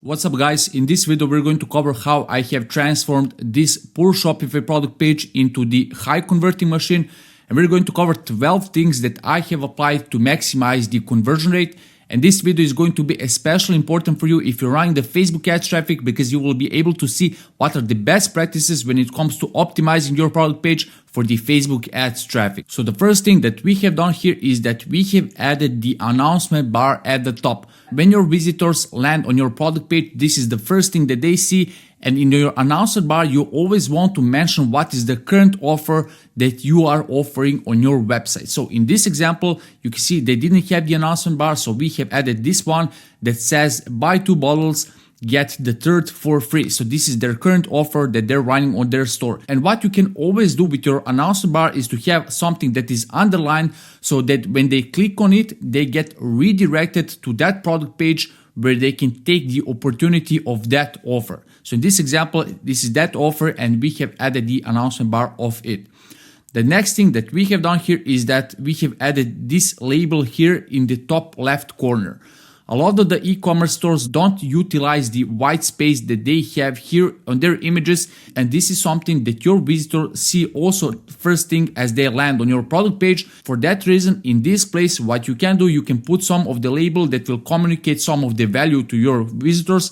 What's up guys, in this video we're going to cover how I have transformed this poor Shopify product page into the high converting machine, and we're going to cover 12 things that I have applied to maximize the conversion rate. And this video is going to be especially important for you if you're running the Facebook ads traffic, because you will be able to see what are the best practices when it comes to optimizing your product page for the Facebook ads traffic. So the first thing that we have done here is that we have added the announcement bar at the top. When your visitors land on your product page, this is the first thing that they see. And in your announcement bar, you always want to mention what is the current offer that you are offering on your website. So in this example, you can see they didn't have the announcement bar, so we have added this one that says buy 2 bottles, get the third for free. So this is their current offer that they're running on their store. And what you can always do with your announcement bar is to have something that is underlined, so that when they click on it, they get redirected to that product page where they can take the opportunity of that offer. So in this example, this is that offer, and we have added the announcement bar of it. The next thing that we have done here is that we have added this label here in the top left corner. A lot of the e-commerce stores don't utilize the white space that they have here on their images, and this is something that your visitors see also first thing as they land on your product page. For that reason, in this place, what you can do, you can put some of the label that will communicate some of the value to your visitors.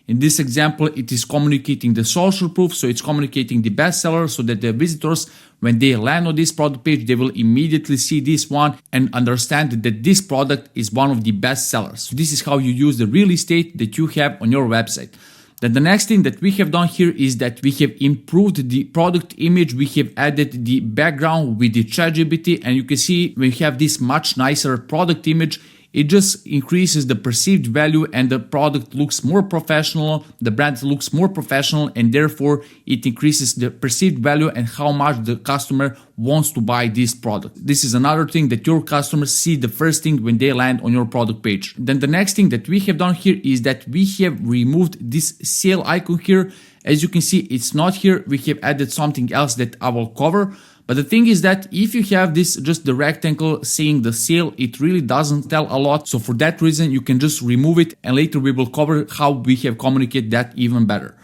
In this example, it is communicating the social proof, so it's communicating the bestseller, so that the visitors, when they land on this product page, they will immediately see this one and understand that this product is one of the best sellers. So this is how you use the real estate that you have on your website. Then the next thing that we have done here is that we have improved the product image. We have added the background with the ChatGPT, and you can see we have this much nicer product image. It just increases the perceived value, and the product looks more professional, the brand looks more professional, and therefore it increases the perceived value and how much the customer wants to buy this product. This is another thing that your customers see the first thing when they land on your product page. Then the next thing that we have done here is that we have removed this sale icon here. As you can see, it's not here. We have added something else that I will cover. But the thing is that if you have this, just the rectangle saying the sale, it really doesn't tell a lot. So for that reason, you can just remove it, and later we will cover how we have communicated that even better.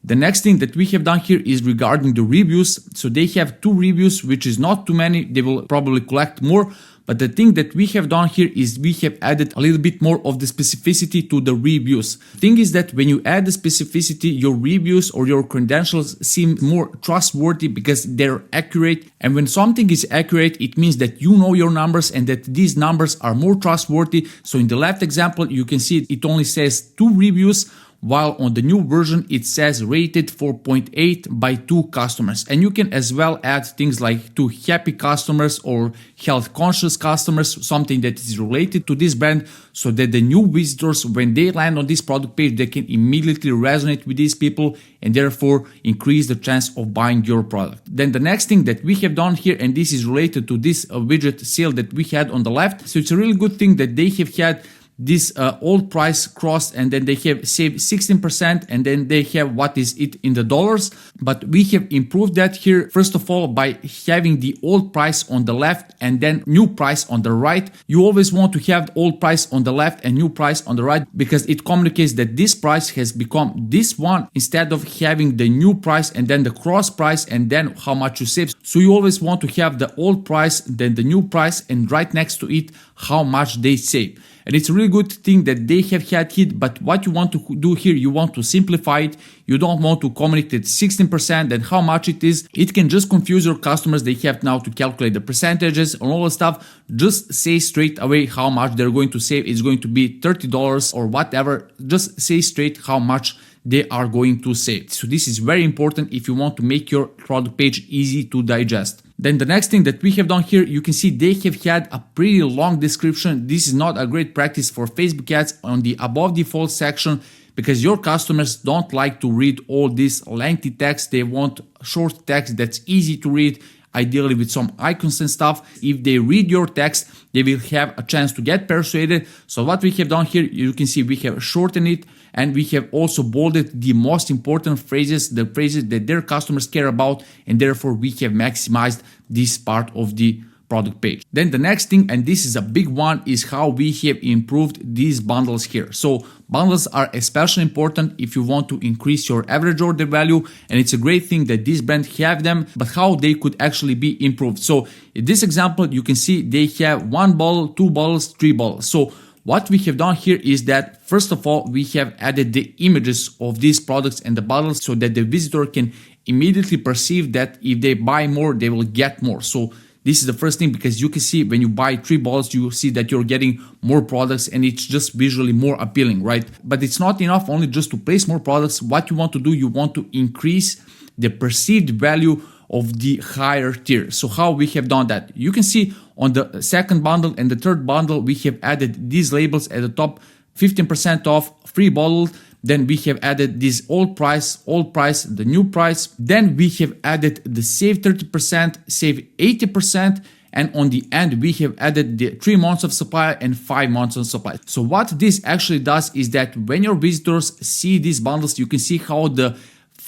The next thing that we have done here is regarding the reviews. So they have 2 reviews, which is not too many. They will probably collect more. But the thing that we have done here is we have added a little bit more of the specificity to the reviews. The thing is that when you add the specificity, your reviews or your credentials seem more trustworthy because they're accurate. And when something is accurate, it means that you know your numbers and that these numbers are more trustworthy. So in the left example, you can see it only says 2 reviews, while on the new version it says rated 4.8 by 2 customers. And you can as well add things like 2 happy customers or health conscious customers, something that is related to this brand, so that the new visitors, when they land on this product page, they can immediately resonate with these people and therefore increase the chance of buying your product. Then the next thing that we have done here, and this is related to this widget sale that we had on the left. So it's a really good thing that they have had this old price crossed, and then they have saved 16%, and then they have what is it in the dollars. But we have improved that here, first of all, by having the old price on the left and then new price on the right. You always want to have the old price on the left and new price on the right, because it communicates that this price has become this one, instead of having the new price and then the cross price and then how much you save. So you always want to have the old price, then the new price, and right next to it how much they save. And it's a really good thing that they have had it, but what you want to do here, you want to simplify it. You don't want to communicate 16% and how much it is. It can just confuse your customers. They have now to calculate the percentages and all that stuff. Just say straight away how much they're going to save. It's going to be $30 or whatever. Just say straight how much they are going to save. So this is very important if you want to make your product page easy to digest. Then the next thing that we have done here, you can see they have had a pretty long description. This is not a great practice for Facebook ads on the above default section, because your customers don't like to read all this lengthy text. They want short text that's easy to read, ideally with some icons and stuff. If they read your text, they will have a chance to get persuaded. So what we have done here, you can see we have shortened it, and we have also bolded the most important phrases, the phrases that their customers care about, and therefore we have maximized this part of the product page. Then the next thing, and this is a big one, is how we have improved these bundles here. So bundles are especially important if you want to increase your average order value, and it's a great thing that this brand have them, but how they could actually be improved. So in this example, you can see they have 1 bottle, 2 bottles, 3 bottles. So what we have done here is that, first of all, we have added the images of these products and the bottles so that the visitor can immediately perceive that if they buy more, they will get more. So this is the first thing, because you can see when you buy 3 bottles, you see that you're getting more products and it's just visually more appealing, right? But it's not enough only just to place more products. What you want to do, you want to increase the perceived value of the higher tier. So how we have done that? You can see on the second bundle and the third bundle, we have added these labels at the top, 15% off, free bottle. Then we have added this old price, the new price. Then we have added the save 30%, save 80%. And on the end, we have added the 3 months of supply and 5 months of supply. So what this actually does is that when your visitors see these bundles, you can see how the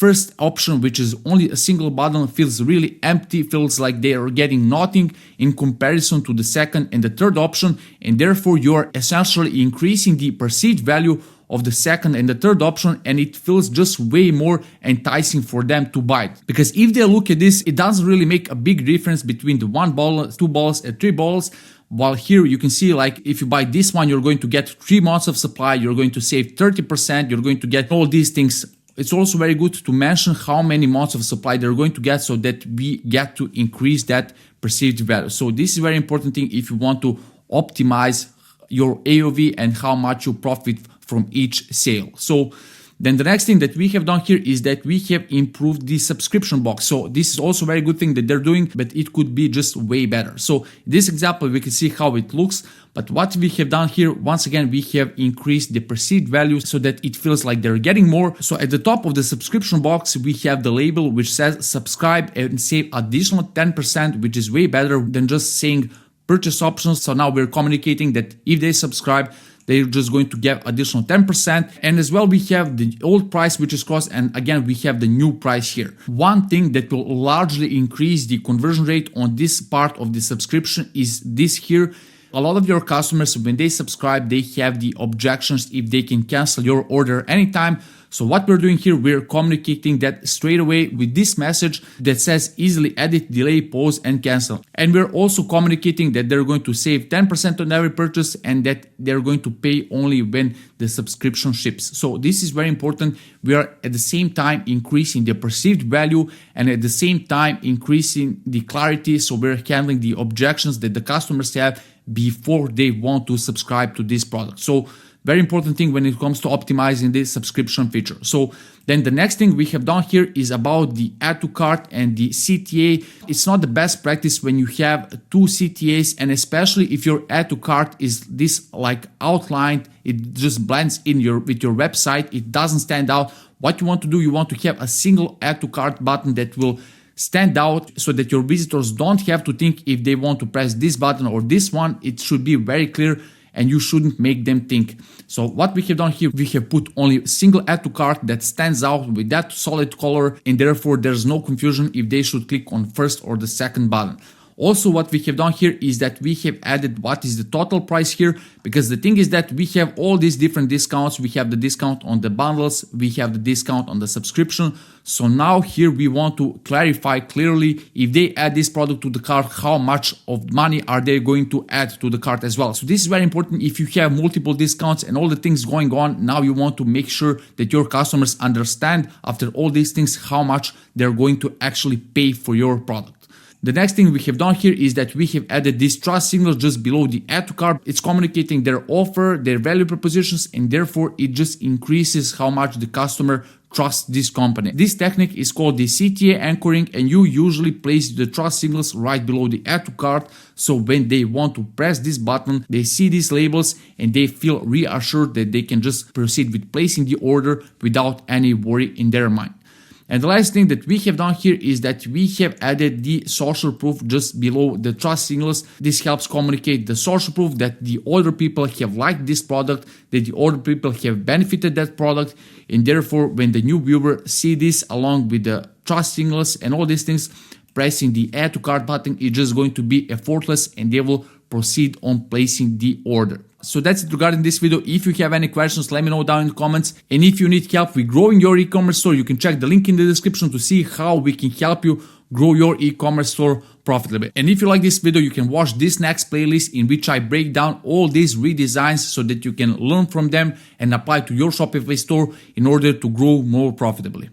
first option, which is only a single button, feels really empty, feels like they are getting nothing in comparison to the second and the third option, and therefore you are essentially increasing the perceived value of the second and the third option, and it feels just way more enticing for them to buy it. Because if they look at this, it doesn't really make a big difference between the 1 bottle, 2 bottles and 3 bottles. While here you can see, like, if you buy this one, you're going to get 3 months of supply, you're going to save 30%, you're going to get all these things. It's also very good to mention how many months of supply they're going to get so that we get to increase that perceived value. So this is a very important thing if you want to optimize your AOV and how much you profit from each sale. So then the next thing that we have done here is that we have improved the subscription box. So this is also a very good thing that they're doing, but it could be just way better. So in this example, we can see how it looks. But what we have done here, once again, we have increased the perceived value so that it feels like they're getting more. So at the top of the subscription box, we have the label which says subscribe and save additional 10%, which is way better than just saying purchase options. So now we're communicating that if they subscribe, they're just going to get additional 10%. And as well, we have the old price, which is cost. And again, we have the new price here. One thing that will largely increase the conversion rate on this part of the subscription is this here. A lot of your customers, when they subscribe, they have the objections if they can cancel your order anytime. So what we're doing here, we're communicating that straight away with this message that says easily edit, delay, pause, and cancel. And we're also communicating that they're going to save 10% on every purchase and that they're going to pay only when the subscription ships. So this is very important. We are at the same time increasing the perceived value and at the same time increasing the clarity. So we're handling the objections that the customers have before they want to subscribe to this product. So very important thing when it comes to optimizing this subscription feature. So then the next thing we have done here is about the add to cart and the CTA. It's not the best practice when you have 2 CTAs, and especially if your add to cart is this like outlined, it just blends in with your website. It doesn't stand out. What you want to do, you want to have a single add to cart button that will stand out so that your visitors don't have to think if they want to press this button or this one. It should be very clear and you shouldn't make them think. So what we have done here, we have put only a single add to cart that stands out with that solid color, and therefore there's no confusion if they should click on first or the second button. Also, what we have done here is that we have added what is the total price here, because the thing is that we have all these different discounts. We have the discount on the bundles, we have the discount on the subscription. So now here we want to clarify clearly if they add this product to the cart, how much of money are they going to add to the cart as well. So this is very important. If you have multiple discounts and all the things going on, now you want to make sure that your customers understand after all these things how much they're going to actually pay for your product. The next thing we have done here is that we have added this trust signal just below the add to cart. It's communicating their offer, their value propositions, and therefore it just increases how much the customer trusts this company. This technique is called the CTA anchoring, and you usually place the trust signals right below the add to cart. So when they want to press this button, they see these labels and they feel reassured that they can just proceed with placing the order without any worry in their mind. And the last thing that we have done here is that we have added the social proof just below the trust signals. This helps communicate the social proof that the other people have liked this product, that the other people have benefited that product, and therefore when the new viewer see this along with the trust signals and all these things, pressing the add to cart button is just going to be effortless and they will proceed on placing the order. So that's it regarding this video. If you have any questions, let me know down in the comments. And if you need help with growing your e-commerce store, you can check the link in the description to see how we can help you grow your e-commerce store profitably. And if you like this video, you can watch this next playlist in which I break down all these redesigns so that you can learn from them and apply to your Shopify store in order to grow more profitably.